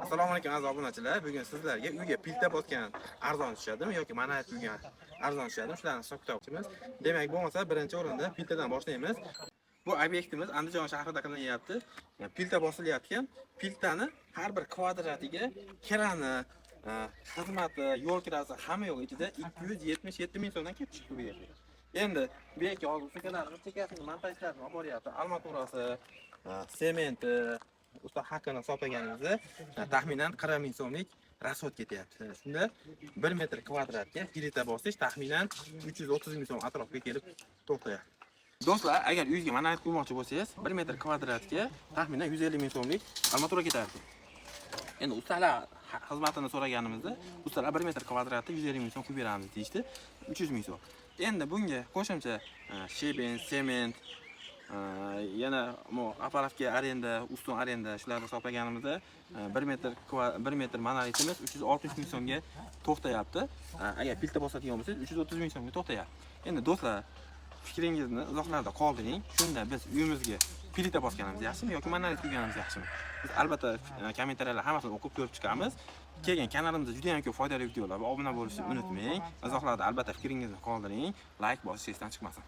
Assalomu alaykum aziz obunachilar. Bugun sizlarga uyga pilta bosgan arzon tushadimi yoki monolit quygan arzon tushadimi, shularni hisob kitob. Demak, bo'lmasa birinchi o'rinda piltadan boshlaymiz. Bu obyektimiz Andijon shahrida qilinyapti. Pilta bosilyapti. Piltani har bir kvadratiga kirani, xizmati, yo'l kirasi hamma yo'q ichida 277 ming so'mdan kelib chiqdi bu yerga. Endi bu yerga hozir uskunalarni chekasini montajlarini olib boryapti. Armaturasi, sementi, usta haqqini hisoblaganimizda taxminan 40 ming so'mlik rasxod ketyapti. Shunda 1 metr kvadratga plita bosish taxminan 330 ming so'm atrofiga kelib to'xtayapti. Do'stlar, agar uyga monolit quymoqchi bo'lsangiz, 1 metr kvadratga taxminan 150 ming so'mlik armatura ketardi. Endi ustalar xizmatini so'raganimizda, ustalar 1 metr kvadratga 150 ming so'm quyib beramiz deyishdi, 300 ming so'm. Endi bunga qo'shimcha sheben, sement, yana apparatga arenda, ustun arenda shularni hisoblaganimizda 1 metr monolitimiz 360 ming so'mga to'xtayapti. Agar pilta bosadigan bo'lsangiz 330 ming so'mga to'xtayapti. Endi do'stlar, fikringizni izohlarda qoldiring. Shunda biz uyimizga plita bosganimiz yaxshimi yoki monolit quyganimiz yaxshimi? Biz albatta kommentariyalar hammasini o'qib ko'rib chiqamiz. Keyin kanalimizda juda ham ko'p foydali videolar va obuna bo'lishni unutmang. Izohlarda albatta fikringizni qoldiring. Like bosishingizdan chiqmasin.